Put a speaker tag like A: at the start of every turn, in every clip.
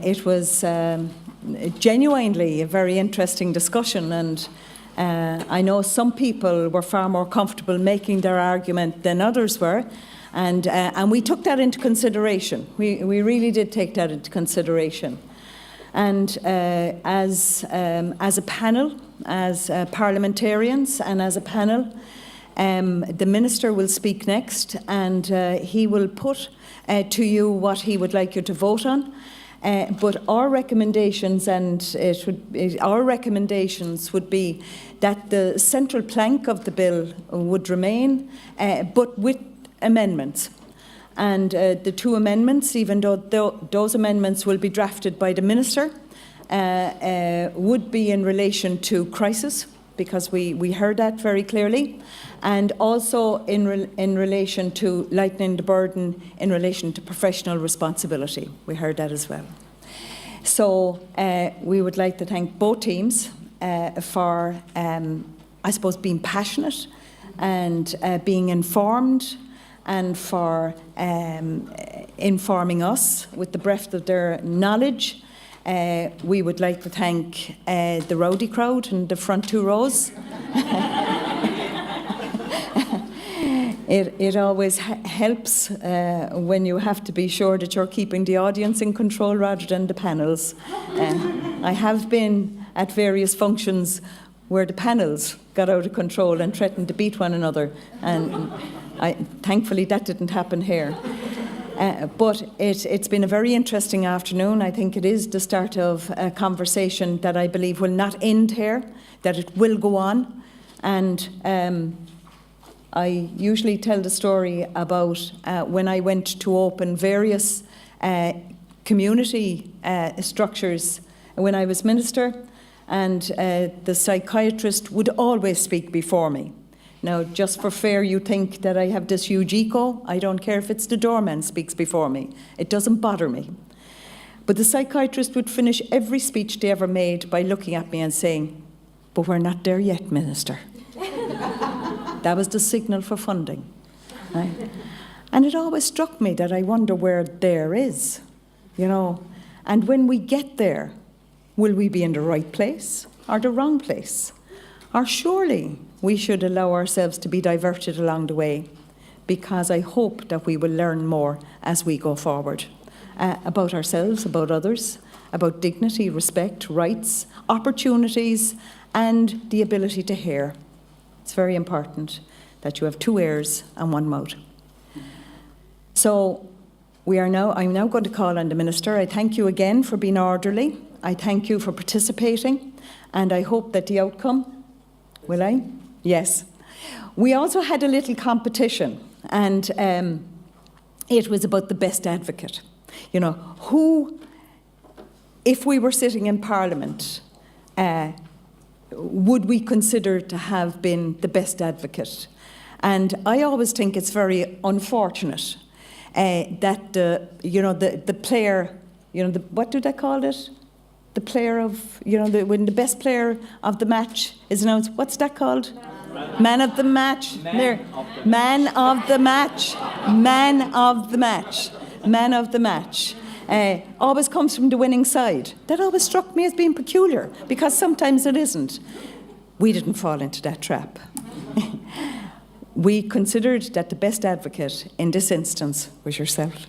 A: It was genuinely a very interesting discussion, and I know some people were far more comfortable making their argument than others were, and we took that into consideration. We really did take that into consideration. And as a panel, as parliamentarians and as a panel, the Minister will speak next, and he will put to you what he would like you to vote on. But our recommendations would be that the central plank of the bill would remain, but with amendments. And the two amendments, even though those amendments will be drafted by the Minister, would be in relation to crisis, because we heard that very clearly, and also in relation to lightening the burden in relation to professional responsibility. We heard that as well. So we would like to thank both teams for, I suppose, being passionate and being informed, and for informing us with the breadth of their knowledge. We would like to thank the rowdy crowd in the front two rows. It always helps when you have to be sure that you're keeping the audience in control rather than the panels. I have been at various functions where the panels got out of control and threatened to beat one another, and thankfully that didn't happen here. But it's been a very interesting afternoon. I think it is the start of a conversation that I believe will not end here, that it will go on. And I usually tell the story about when I went to open various community structures when I was Minister, and the psychiatrist would always speak before me. Now, just for fair, you think that I have this huge ego. I don't care if it's the doorman speaks before me. It doesn't bother me. But the psychiatrist would finish every speech they ever made by looking at me and saying, "But we're not there yet, Minister." That was the signal for funding. Right? And it always struck me that I wonder where there is, you know. And when we get there, will we be in the right place or the wrong place? Or surely we should allow ourselves to be diverted along the way, because I hope that we will learn more as we go forward about ourselves, about others, about dignity, respect, rights, opportunities, and the ability to hear. It's very important that you have two ears and one mouth. So I'm now going to call on the Minister. I thank you again for being orderly. I thank you for participating, and I hope that the outcome, will I? Yes. We also had a little competition, and it was about the best advocate. You know, who, if we were sitting in Parliament, would we consider to have been the best advocate? And I always think it's very unfortunate that the player, what do they call it? The player of, when the best player of the match is announced, what's that called? Man of the match. Man of the match. Man of the match. Man of the match. Always comes from the winning side. That always struck me as being peculiar, because sometimes it isn't. We didn't fall into that trap. We considered that the best advocate in this instance was yourself.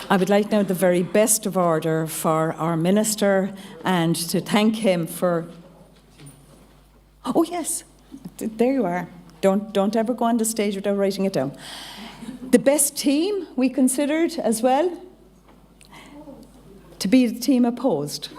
A: I would like now the very best of order for our Minister, and to thank him for... Oh yes, there you are. Don't ever go on the stage without writing it down. The best team we considered as well to be the team opposed.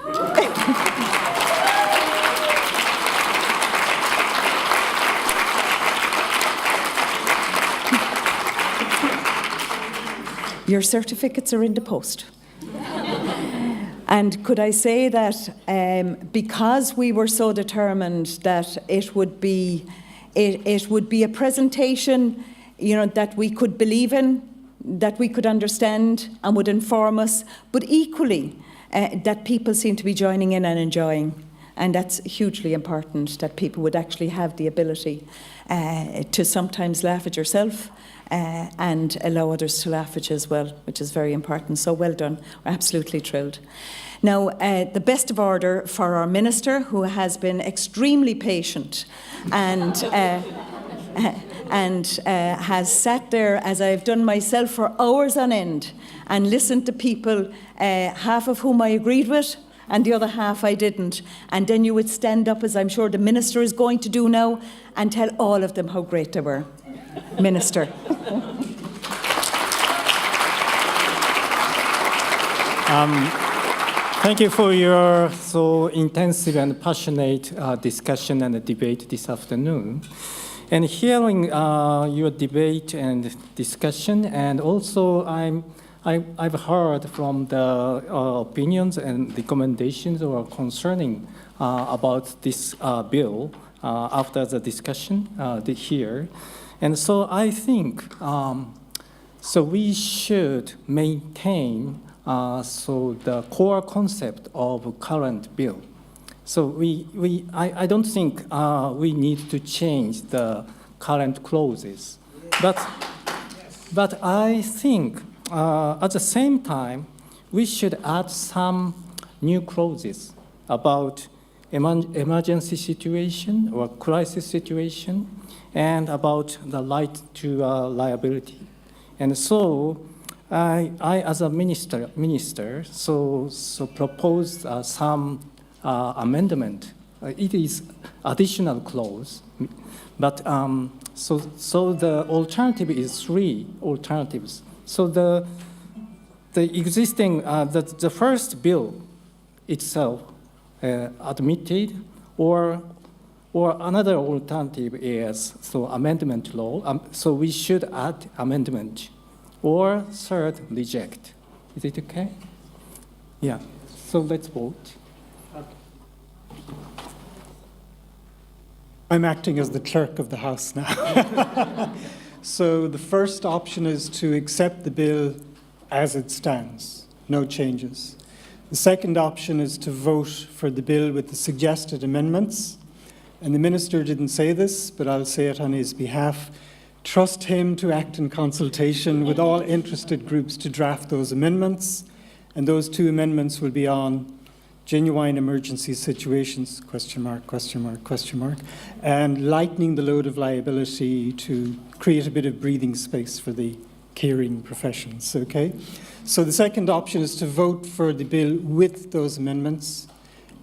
A: Your certificates are in the post. And could I say that because we were so determined that it would be a presentation, that we could believe in, that we could understand and would inform us, but equally that people seem to be joining in and enjoying. And that's hugely important, that people would actually have the ability to sometimes laugh at yourself and allow others to laugh at you as well, which is very important. So well done. We're absolutely thrilled. Now, the best of order for our Minister, who has been extremely patient and has sat there, as I've done myself, for hours on end and listened to people, half of whom I agreed with and the other half I didn't. And then you would stand up, as I'm sure the Minister is going to do now, and tell all of them how great they were. Minister.
B: Thank you for your so intensive and passionate discussion and debate this afternoon. And hearing your debate and discussion, and also I've heard from the opinions and recommendations or concerning about this bill after the discussion here. And so I think so we should maintain so the core concept of current bill. So I don't think we need to change the current clauses, but I think at the same time we should add some new clauses about emergency situation or crisis situation, and about the right to liability. And so I as a minister, so proposed some amendment. It is additional clause, but so the alternative is three alternatives. So the existing the first bill itself admitted, or another alternative is so amendment law. So we should add amendment. Or third, reject. Is it okay? Yeah. So let's vote.
C: I'm acting as the clerk of the House now. So the first option is to accept the bill as it stands, no changes. The second option is to vote for the bill with the suggested amendments. And the Minister didn't say this, but I'll say it on his behalf. Trust him to act in consultation with all interested groups to draft those amendments. And those two amendments will be on genuine emergency situations, question mark, question mark, question mark, and lightening the load of liability to create a bit of breathing space for the caring professions, okay? So the second option is to vote for the bill with those amendments,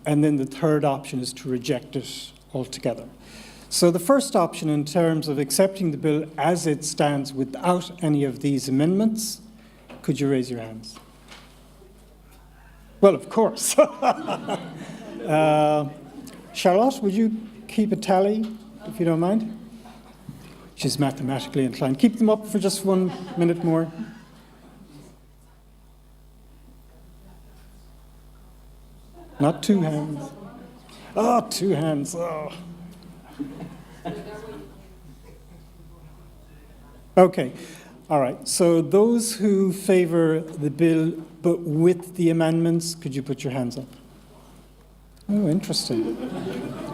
C: and then the third option is to reject it altogether. So the first option, in terms of accepting the bill as it stands without any of these amendments, could you raise your hands? Well, of course. Charlotte, would you keep a tally, if you don't mind? She's mathematically inclined. Keep them up for just 1 minute more. Not two hands. Oh, two hands. Oh. Okay. All right. So those who favour the bill but with the amendments, could you put your hands up? Oh, interesting.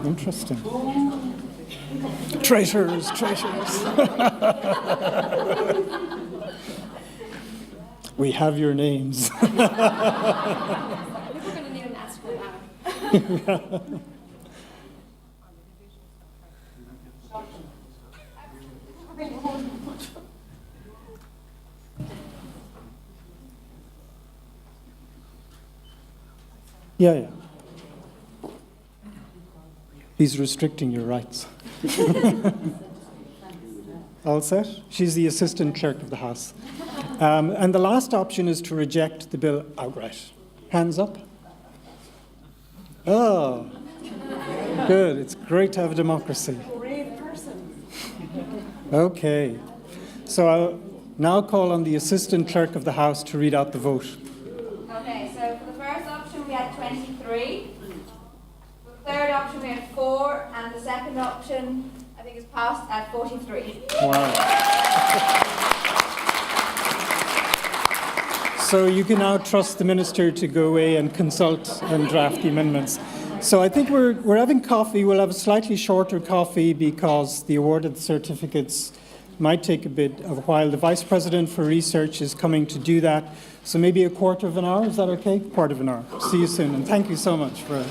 C: Interesting. Traitors, traitors. We have your names.
D: I think we're going to need an escort now.
C: Yeah. He's restricting your rights. All set? She's the assistant clerk of the House. And the last option is to reject the bill outright. Hands up. Oh, good. It's great to have a democracy. Okay. So I'll now call on the assistant clerk of the House to read out the vote.
D: Okay, so for the first option we had 23. For the third option we had 4, and the second option I think is passed at 43.
C: Wow. So you can now trust the minister to go away and consult and draft the amendments. So I think we're having coffee. We'll have a slightly shorter coffee because the award of the certificates might take a bit of a while. The Vice President for Research is coming to do that. So maybe a quarter of an hour. Is that okay? Quarter of an hour. See you soon. And thank you so much for